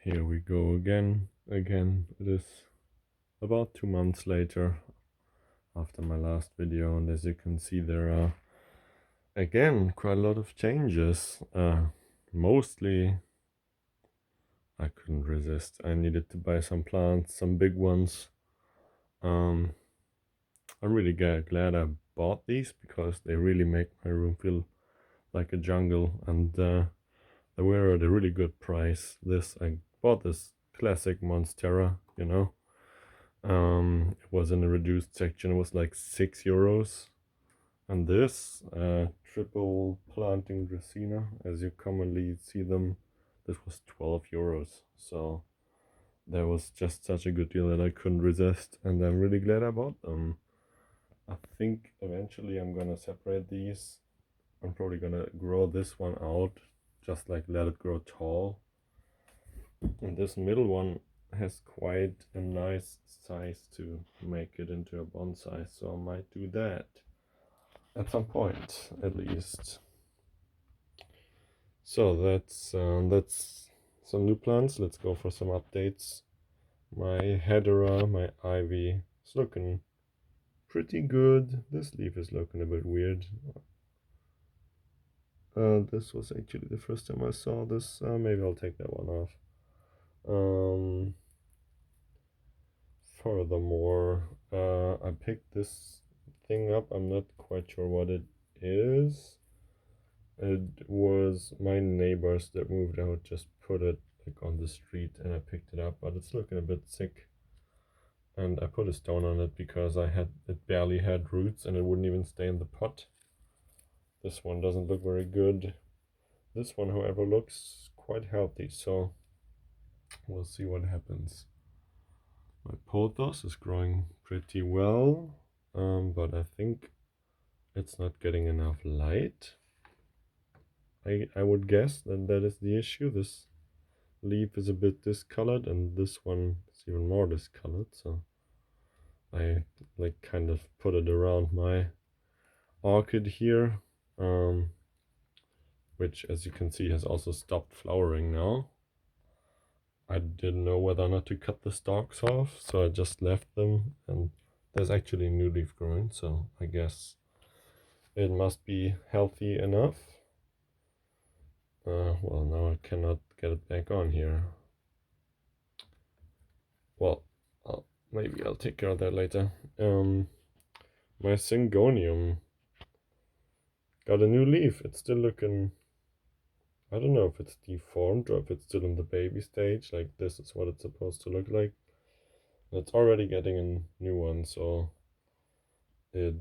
Here we go again. It is about 2 months later after my last video, and as you can see, there are again quite a lot of changes. Mostly I couldn't resist. I needed to buy some plants, some big ones. I'm really glad I bought these because they really make my room feel like a jungle, and they were at a really good price. I bought this classic Monstera, it was in a reduced section. It was like €6. And this triple planting Dracaena, as you commonly see them, this was €12. So that was just such a good deal that I couldn't resist, and I'm really glad I bought them. I think eventually I'm gonna separate these. I'm probably gonna grow this one out, just like let it grow tall. And this middle one has quite a nice size to make it into a bonsai, so I might do that at some point at least. So that's some new plants. Let's go for some updates. My Hedera, my ivy, is looking pretty good. This leaf is looking a bit weird. This was actually the first time I saw this. Maybe I'll take that one off. Furthermore, I picked this thing up. I'm not quite sure what it is. It was my neighbors that moved out, just put it like on the street, and I picked it up, but it's looking a bit sick. And I put a stone on it because it barely had roots and it wouldn't even stay in the pot. This one doesn't look very good. This one, however, looks quite healthy, so we'll see what happens. My pothos is growing pretty well, but I think it's not getting enough light. I would guess that is the issue. This leaf is a bit discolored, and this one is even more discolored, so I like kind of put it around my orchid here, which, as you can see, has also stopped flowering now. I didn't know whether or not to cut the stalks off, so I just left them, and there's actually a new leaf growing, so I guess it must be healthy enough. Well, now I cannot get it back on here. Well, maybe I'll take care of that later. My Syngonium got a new leaf. It's still looking, I don't know if it's deformed or if it's still in the baby stage. Like, this is what it's supposed to look like. It's already getting a new one, so it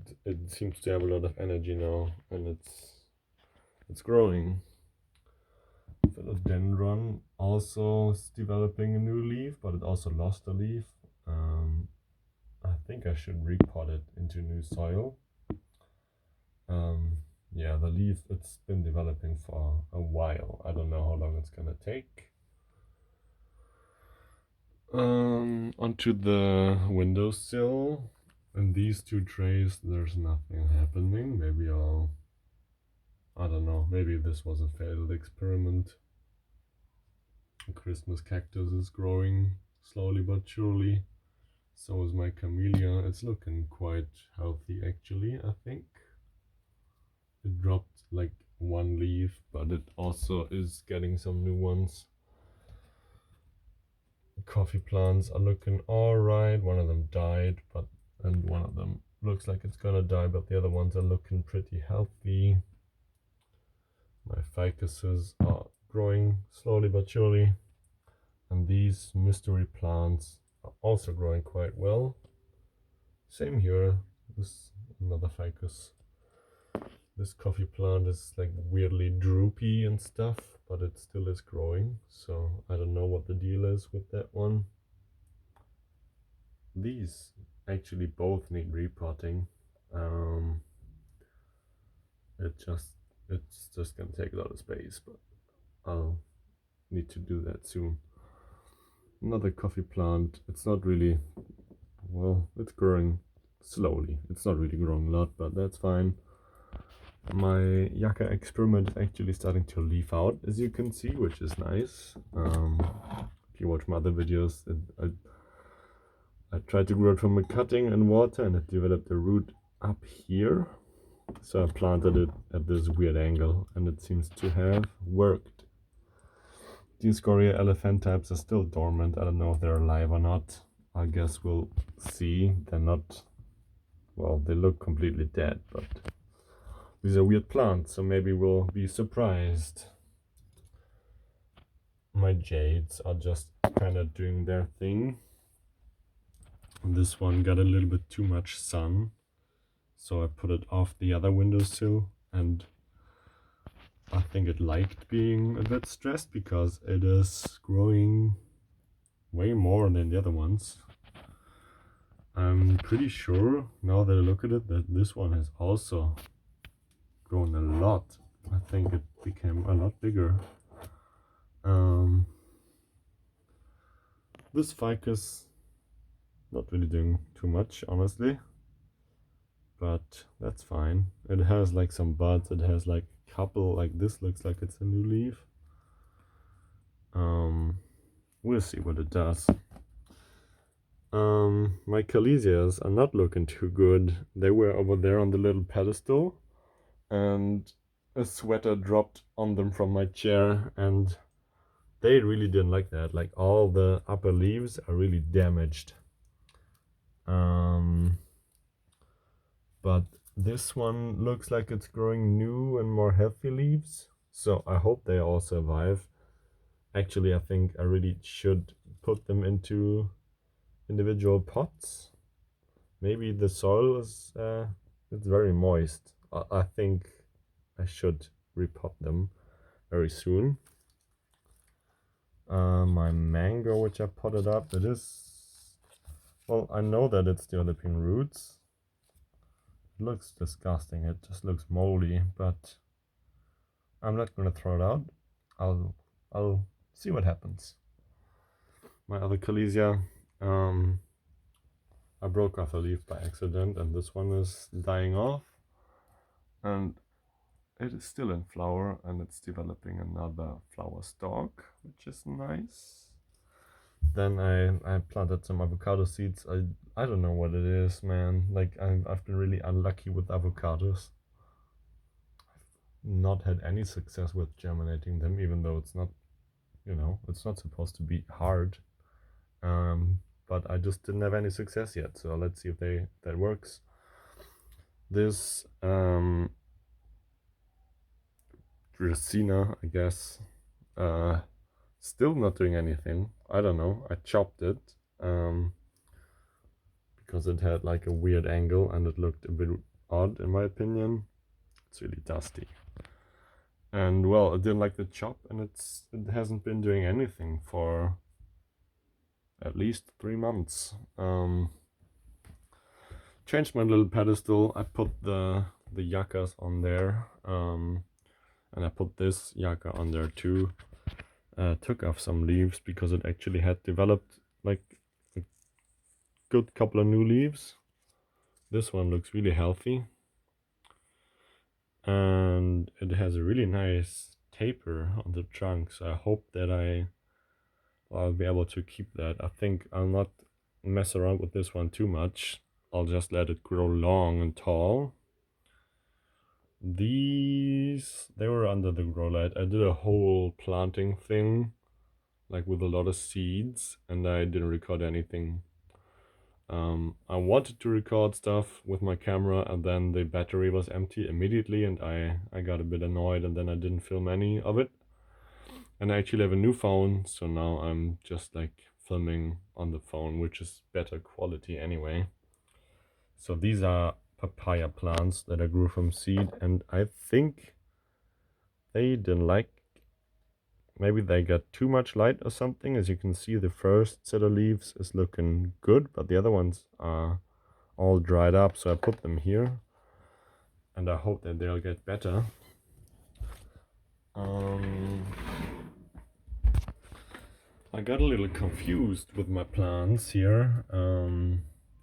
seems to have a lot of energy now, and it's growing. Philodendron also is developing a new leaf, but it also lost a leaf. I think I should repot it into new soil. Yeah, the leaf, it's been developing for a while. I don't know how long it's gonna take. Onto the windowsill. In these two trays, there's nothing happening. Maybe I don't know, maybe this was a failed experiment. The Christmas cactus is growing slowly but surely. So is my camellia. It's looking quite healthy actually, I think. It dropped like one leaf, but it also is getting some new ones. Coffee plants are looking alright. One of them died, and one of them looks like it's gonna die, but the other ones are looking pretty healthy. My ficuses are growing slowly but surely, and these mystery plants are also growing quite well. Same here. This another ficus. This coffee plant is like weirdly droopy and stuff, but it still is growing, so I don't know what the deal is with that one. These actually both need repotting. It's just gonna take a lot of space, but I'll need to do that soon. Another coffee plant. It's not really, well, it's growing slowly. It's not really growing a lot, but that's fine. My Yucca experiment is actually starting to leaf out, as you can see, which is nice. if you watch my other videos, I tried to grow it from a cutting in water, and it developed a root up here. So I planted it at this weird angle, and it seems to have worked. These Scoria elephantypes are still dormant. I don't know if they're alive or not. I guess we'll see. They're not, well, they look completely dead, but these are weird plants, so maybe we'll be surprised. My jades are just kind of doing their thing. This one got a little bit too much sun, so I put it off the other windowsill, and I think it liked being a bit stressed because it is growing way more than the other ones. I'm pretty sure, now that I look at it, that this one has also grown a lot. I think it became a lot bigger. This ficus, not really doing too much, honestly, but that's fine. It has like some buds, it has like a couple, like this looks like it's a new leaf. We'll see what it does. My Calesias are not looking too good. They were over there on the little pedestal, and a sweater dropped on them from my chair, and they really didn't like that. Like, all the upper leaves are really damaged. But this one looks like it's growing new and more healthy leaves, so I hope they all survive. Actually, I think I really should put them into individual pots. Maybe the soil is it's very moist. I think I should repot them very soon. My mango, which I potted up, it is, well, I know that it's developing roots. It looks disgusting, it just looks moldy, but I'm not gonna throw it out. I'll see what happens. My other Calesia, I broke off a leaf by accident, and this one is dying off, and it is still in flower, and it's developing another flower stalk, which is nice. Then I planted some avocado seeds. I don't know what it is, man. Like, I've been really unlucky with avocados. I've not had any success with germinating them, even though it's not, you know, it's not supposed to be hard. But I just didn't have any success yet. So let's see if that works. This Dracaena, I guess, still not doing anything. I don't know. I chopped it because it had like a weird angle and it looked a bit odd in my opinion. It's really dusty. And well, I didn't like the chop, and it hasn't been doing anything for at least 3 months. Changed my little pedestal. I put the yuccas on there, and I put this yucca on there too. Took off some leaves because it actually had developed like a good couple of new leaves. This one looks really healthy, and it has a really nice taper on the trunk, so I hope that I'll be able to keep that. I think I'll not mess around with this one too much. I'll just let it grow long and tall. These, they were under the grow light. I did a whole planting thing, like with a lot of seeds, and I didn't record anything. I wanted to record stuff with my camera, and then the battery was empty immediately, and I got a bit annoyed, and then I didn't film any of it. And I actually have a new phone, so now I'm just like filming on the phone, which is better quality anyway. So these are papaya plants that I grew from seed, and I think they didn't like, maybe they got too much light or something. As you can see, the first set of leaves is looking good, but the other ones are all dried up, so I put them here, and I hope that they'll get better. I got a little confused with my plants here.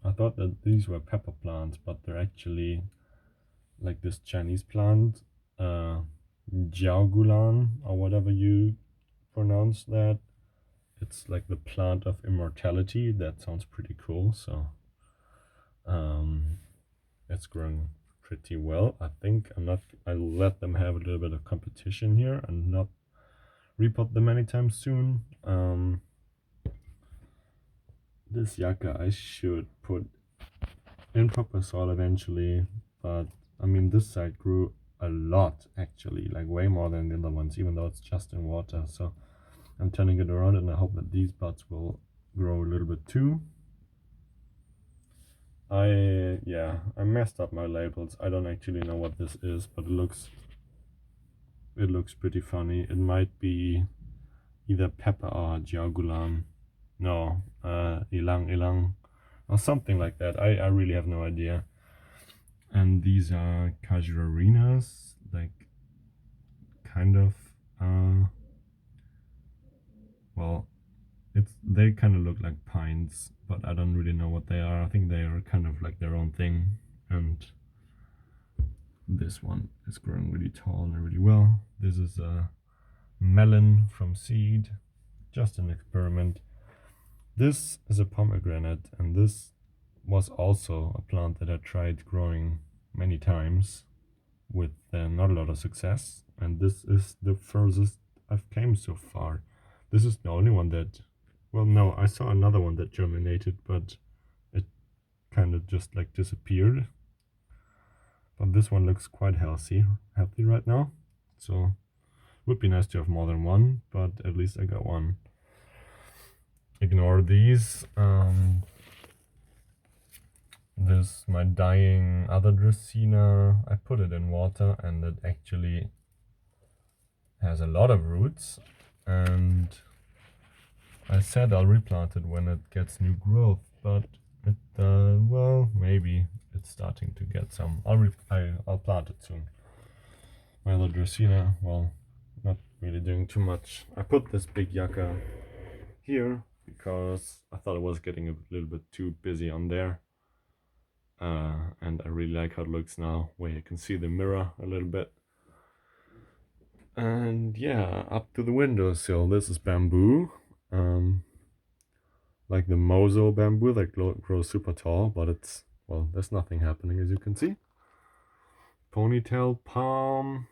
I thought that these were pepper plants, but they're actually like this Chinese plant, Jiaogulan, or whatever you pronounce that. it's like the plant of immortality. That sounds pretty cool. So it's growing pretty well. I think I'll let them have a little bit of competition here and not repot them anytime soon. This yucca I should put in proper soil eventually, but I mean this side grew a lot actually, like way more than the other ones, even though it's just in water. So I'm turning it around and I hope that these buds will grow a little bit too. I messed up my labels. I don't actually know what this is, but it looks pretty funny. It might be either pepper or jagulan. No, ilang ilang or something like that. I really have no idea. And these are casuarinas, like kind of well, they kind of look like pines, but I don't really know what they are. I think they are kind of like their own thing. And this one is growing really tall and really well. This is a melon from seed, just an experiment. This is a pomegranate, and this was also a plant that I tried growing many times with not a lot of success, and this is the furthest I've came so far. This is the only one that, well, no, I saw another one that germinated, but it kind of just like disappeared. But this one looks quite healthy right now, so would be nice to have more than one, but at least I got one. Ignore these. This my dying other Dracaena. I put it in water and it actually has a lot of roots, and I said I'll replant it when it gets new growth, but it well, maybe it's starting to get some. I'll plant it soon. My other Dracaena, well, not really doing too much. I put this big yucca here because I thought it was getting a little bit too busy on there. And I really like how it looks now, where you can see the mirror a little bit. And yeah, up to the windowsill. This is bamboo, like the Mozo bamboo that grows super tall, but it's, well, there's nothing happening as you can see. Ponytail palm.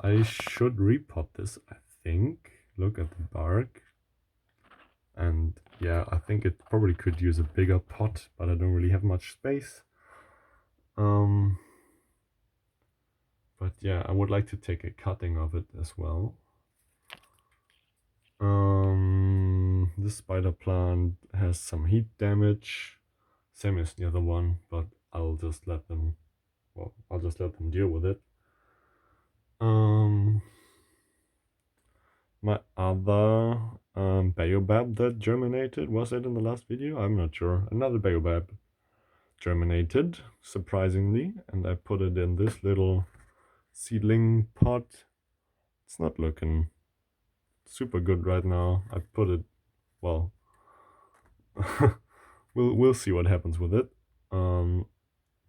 I should repot this, I think. Look at the bark. And yeah, I think it probably could use a bigger pot, but I don't really have much space. But yeah, I would like to take a cutting of it as well. This spider plant has some heat damage, same as the other one, but I'll just let them deal with it. My other baobab that germinated, was it in the last video? I'm not sure. Another baobab germinated, surprisingly, and I put it in this little seedling pot. It's not looking super good right now. I put it, well, we'll see what happens with it.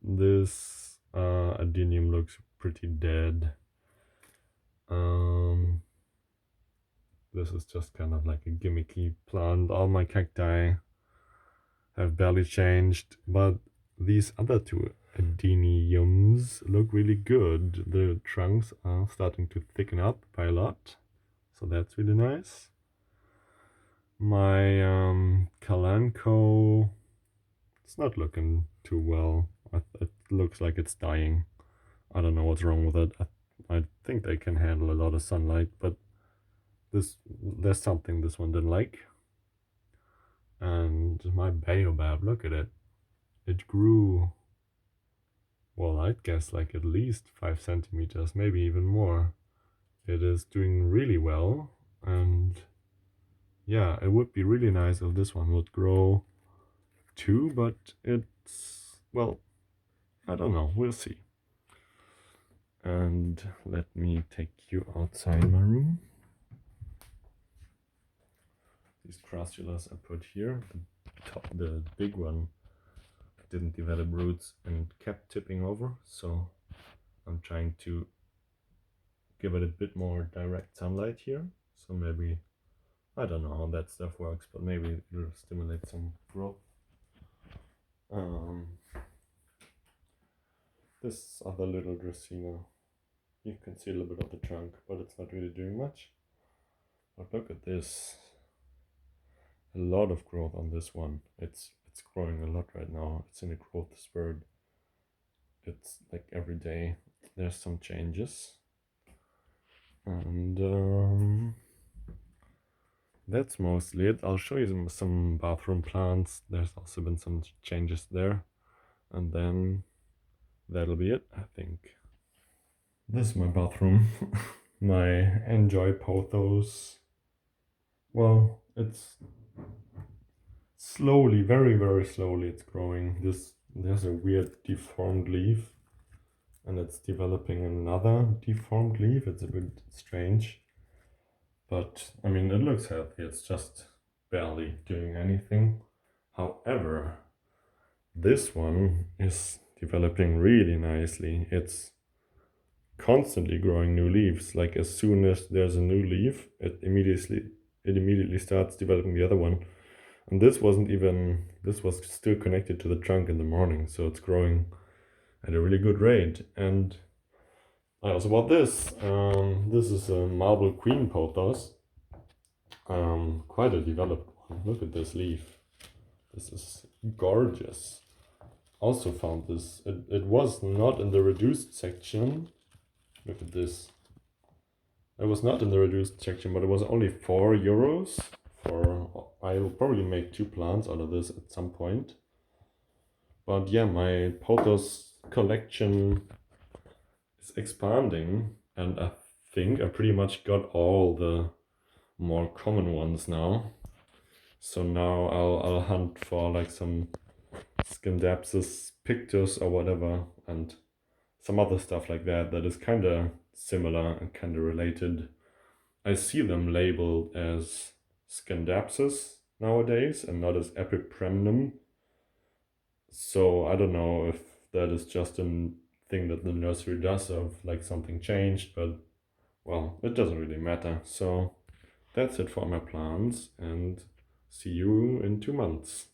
This adenium looks pretty dead. This is just kind of like a gimmicky plant. All my cacti have barely changed, but these other two adeniums look really good. The trunks are starting to thicken up by a lot, so that's really nice. My Kalanchoe, it's not looking too well. It looks like it's dying. I don't know what's wrong with it. I think they can handle a lot of sunlight, but there's something this one didn't like. And my baobab, look at it. It grew, well, I'd guess like at least 5 centimeters, maybe even more. It is doing really well, and yeah, it would be really nice if this one would grow too, but it's, well, I don't know, we'll see. And let me take you outside my room. These crassulas I put here. The big one didn't develop roots and kept tipping over, so I'm trying to give it a bit more direct sunlight here. So maybe, I don't know how that stuff works, but maybe it'll stimulate some growth. Um, this other little Dracaena, you can see a little bit of the trunk, but it's not really doing much. But look at this. A lot of growth on this one. It's growing a lot right now. It's in a growth spurt. It's like every day there's some changes. And that's mostly it. I'll show you some bathroom plants. There's also been some changes there. And then that'll be it, I think. This is my bathroom. My Enjoy pothos. Well, it's slowly, very, very slowly it's growing. There's a weird deformed leaf, and it's developing another deformed leaf. It's a bit strange. But, I mean, it looks healthy. It's just barely doing anything. However, this one is developing really nicely. It's constantly growing new leaves. Like as soon as there's a new leaf, it immediately starts developing the other one. And this was still connected to the trunk in the morning, so it's growing at a really good rate. And I also bought this. This is a Marble Queen pothos. Quite a developed one. Look at this leaf. This is gorgeous. Also found this. It was not in the reduced section. Look at this. It was not in the reduced section, but it was only €4. I'll probably make 2 plants out of this at some point. But yeah, my pothos collection is expanding, and I think I pretty much got all the more common ones now. So now I'll hunt for like some Scindapsus pictus or whatever, and some other stuff like that is kind of similar and kind of related. I see them labeled as Scindapsus nowadays and not as Epipremnum. So I don't know if that is just a thing that the nursery does, or if like something changed, but well, it doesn't really matter. So that's it for my plants, and see you in 2 months.